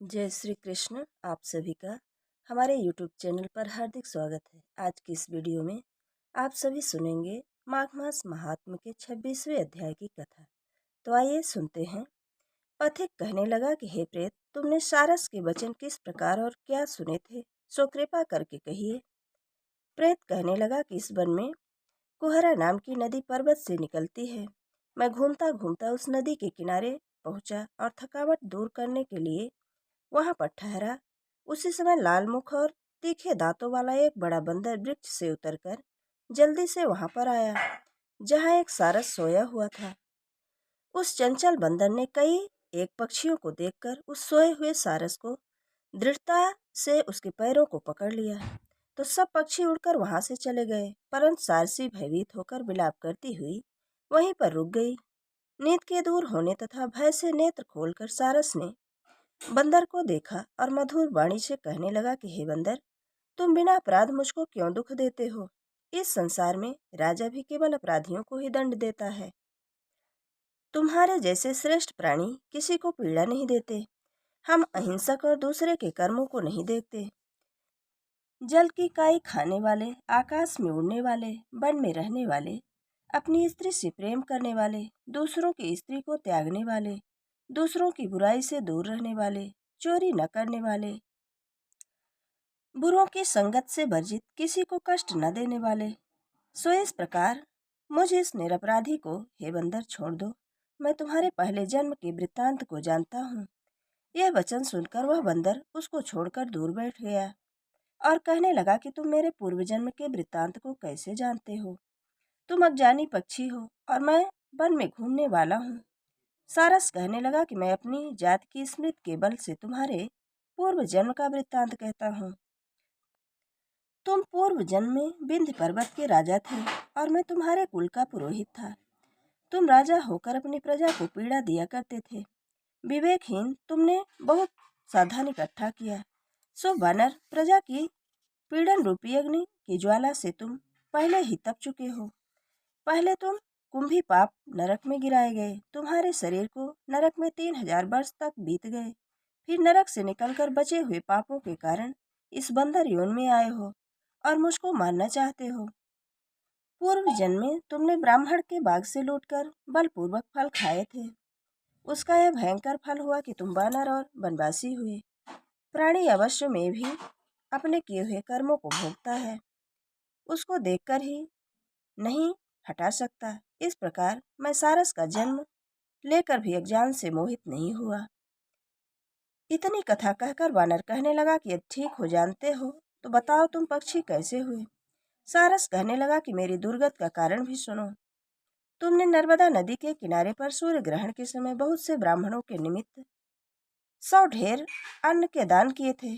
जय श्री कृष्ण। आप सभी का हमारे YouTube चैनल पर हार्दिक स्वागत है। आज की इस वीडियो में आप सभी सुनेंगे माघ मास महात्म्य के 26वें अध्याय की कथा। तो आइए सुनते हैं। पथिक कहने लगा कि हे प्रेत, तुमने सारस के वचन किस प्रकार और क्या सुने थे, सो कृपा करके कहिए। प्रेत कहने लगा कि इस वन में कुहरा नाम की नदी पर्वत से निकलती है। मैं घूमता घूमता उस नदी के किनारे पहुंचा और थकावट दूर करने के लिए वहां पर ठहरा। उसी समय लाल मुख और तीखे दांतों वाला एक बड़ा बंदर वृक्ष से उतरकर जल्दी से वहां पर आया जहां एक सारस सोया हुआ था। उस चंचल बंदर ने कई एक पक्षियों को देखकर उस सोए हुए सारस को दृढ़ता से उसके पैरों को पकड़ लिया तो सब पक्षी उड़कर वहां से चले गए, परंतु सारसी भयभीत होकर विलाप करती हुई वहीं पर रुक गई। नींद के दूर होने तथा भय से नेत्र खोलकर सारस ने बंदर को देखा और मधुर वाणी से कहने लगा कि हे बंदर, तुम बिना अपराध मुझको क्यों दुख देते हो। इस संसार में राजा भी केवल अपराधियों को ही दंड देता है। तुम्हारे जैसे श्रेष्ठ प्राणी किसी को पीड़ा नहीं देते। हम अहिंसक और दूसरे के कर्मों को नहीं देखते। जल की काई खाने वाले, आकाश में उड़ने वाले, वन में रहने वाले, अपनी स्त्री से प्रेम करने वाले, दूसरों की स्त्री को त्यागने वाले, दूसरों की बुराई से दूर रहने वाले, चोरी न करने वाले, बुरों की संगत से वर्जित, किसी को कष्ट न देने वाले, सो इस प्रकार मुझ इस निरपराधी को हे बंदर छोड़ दो। मैं तुम्हारे पहले जन्म के वृत्तांत को जानता हूँ। यह वचन सुनकर वह बंदर उसको छोड़कर दूर बैठ गया और कहने लगा कि तुम मेरे पूर्व जन्म के वृत्तांत को कैसे जानते हो। तुम अज्ञानी पक्षी हो और मैं वन में घूमने वाला हूँ। सारस कहने लगा कि मैं अपनी जात की स्मृति के बल से तुम्हारे पूर्व जन्म का वृत्तांत कहता हूँ। तुम पूर्व जन्म में विंध्य पर्वत के राजा थे और मैं तुम्हारे कुल का पुरोहित था। तुम राजा होकर अपनी प्रजा को पीड़ा दिया करते थे। विवेकहीन तुमने बहुत साधन इकट्ठा किया, सो वानर प्रजा की पीड़न रूपी अग्नि की ज्वाला से तुम पहले ही तप चुके हो। पहले तुम कुंभी पाप नरक में गिराए गए। तुम्हारे शरीर को नरक में 3000 वर्ष तक बीत गए। फिर नरक से निकलकर बचे हुए पापों के कारण इस बंदर योनि में आए हो और मुझको मारना चाहते हो। पूर्व जन्म में तुमने ब्राह्मण के बाग से लूटकर बलपूर्वक फल खाए थे। उसका यह भयंकर फल हुआ कि तुम वानर और वनवासी हुए। प्राणी अवश्य में भी अपने किए हुए कर्मों को भोगता है, उसको देखकर ही नहीं हटा सकता। इस प्रकार मैं सारस का जन्म लेकर भी अज्ञान से मोहित नहीं हुआ। इतनी कथा कहकर वानर कहने लगा कि अब ठीक हो जानते हो तो बताओ तुम पक्षी कैसे हुए। सारस कहने लगा कि मेरी दुर्गत का कारण भी सुनो। तुमने नर्मदा नदी के किनारे पर सूर्य ग्रहण के समय बहुत से ब्राह्मणों के निमित्त 100 ढेर अन्न के दान किए थे।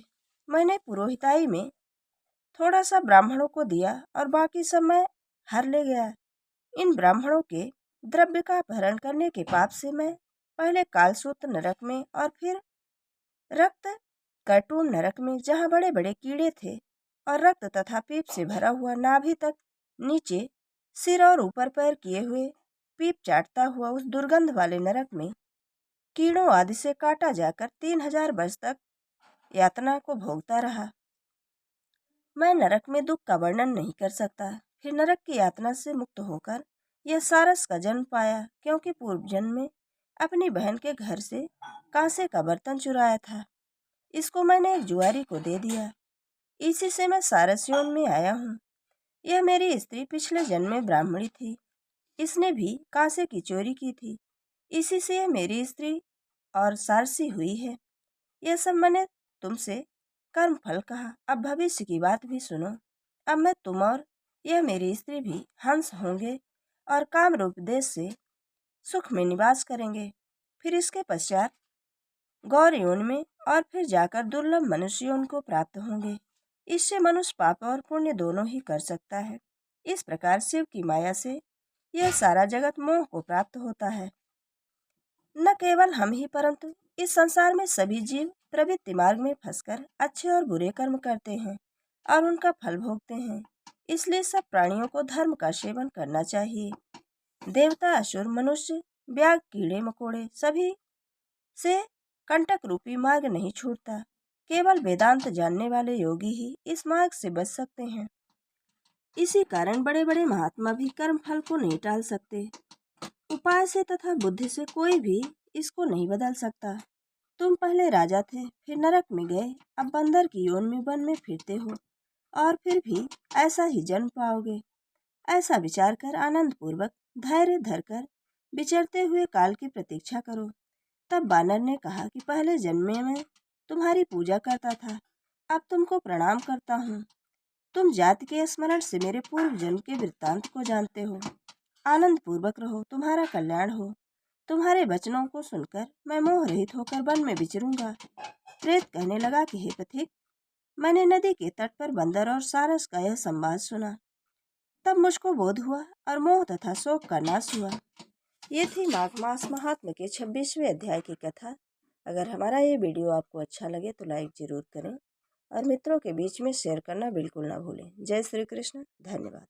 मैंने पुरोहिताई में थोड़ा सा ब्राह्मणों को दिया और बाकी सब मैं हर ले गया। इन ब्राह्मणों के द्रव्य का अपहरण करने के पाप से मैं पहले कालसूत्र नरक में और फिर रक्त कर्टून नरक में, जहाँ बड़े बड़े कीड़े थे और रक्त तथा पीप से भरा हुआ नाभि तक नीचे सिर और ऊपर पैर किए हुए पीप चाटता हुआ उस दुर्गंध वाले नरक में कीड़ों आदि से काटा जाकर 3000 वर्ष तक यातना को भोगता रहा। मैं नरक में दुख का वर्णन नहीं कर सकता। फिर नरक की यातना से मुक्त होकर यह सारस का जन्म पाया, क्योंकि पूर्व जन्म में अपनी बहन के घर से कांसे का बर्तन चुराया था। इसको मैंने एक जुआरी को दे दिया। इसी से मैं सारस योनि में आया हूँ। यह मेरी स्त्री पिछले जन्म में ब्राह्मणी थी। इसने भी कांसे की चोरी की थी। इसी से यह मेरी स्त्री और सारसी हुई है। यह सब मैंने तुमसे कर्म फल कहा। अब भविष्य की बात भी सुनो। अब मैं तुम और यह मेरी स्त्री भी हंस होंगे और काम रूप देश से सुख में निवास करेंगे। फिर इसके पश्चात गौर योनि में और फिर जाकर दुर्लभ मनुष्य योनि को प्राप्त होंगे। इससे मनुष्य पाप और पुण्य दोनों ही कर सकता है। इस प्रकार शिव की माया से यह सारा जगत मोह को प्राप्त होता है। न केवल हम ही परंतु इस संसार में सभी जीव प्रवृत्ति मार्ग में फंसकर अच्छे और बुरे कर्म करते हैं और उनका फल भोगते हैं। इसलिए सब प्राणियों को धर्म का सेवन करना चाहिए। देवता, असुर, मनुष्य, व्याघ्र, कीड़े मकोड़े सभी से कंटक रूपी मार्ग नहीं छूटता। केवल वेदांत जानने वाले योगी ही इस मार्ग से बच सकते हैं। इसी कारण बड़े बड़े महात्मा भी कर्म फल को नहीं टाल सकते। उपाय से तथा बुद्धि से कोई भी इसको नहीं बदल सकता। तुम पहले राजा थे, फिर नरक में गए, अब बंदर की योनि में वन में फिरते हो और फिर भी ऐसा ही जन्म पाओगे। ऐसा विचार कर आनंद पूर्वक धैर्य धरकर विचरते हुए काल की प्रतीक्षा करो। तब बानर ने कहा कि पहले जन्म में मैं तुम्हारी पूजा करता था, अब तुमको प्रणाम करता हूँ। तुम जाति के स्मरण से मेरे पूर्व जन्म के वृत्तांत को जानते हो। आनंद पूर्वक रहो, तुम्हारा कल्याण हो। तुम्हारे वचनों को सुनकर मैं मोह रहित होकर वन में विचरूंगा। प्रेत कहने लगा कि हे पथिक, मैंने नदी के तट पर बंदर और सारस का यह संवाद सुना। तब मुझको बोध हुआ और मोह तथा शोक का नाश हुआ। ये थी माघ मास महात्म्य के 26वें अध्याय की कथा। अगर हमारा ये वीडियो आपको अच्छा लगे तो लाइक जरूर करें और मित्रों के बीच में शेयर करना बिल्कुल ना भूलें। जय श्री कृष्ण। धन्यवाद।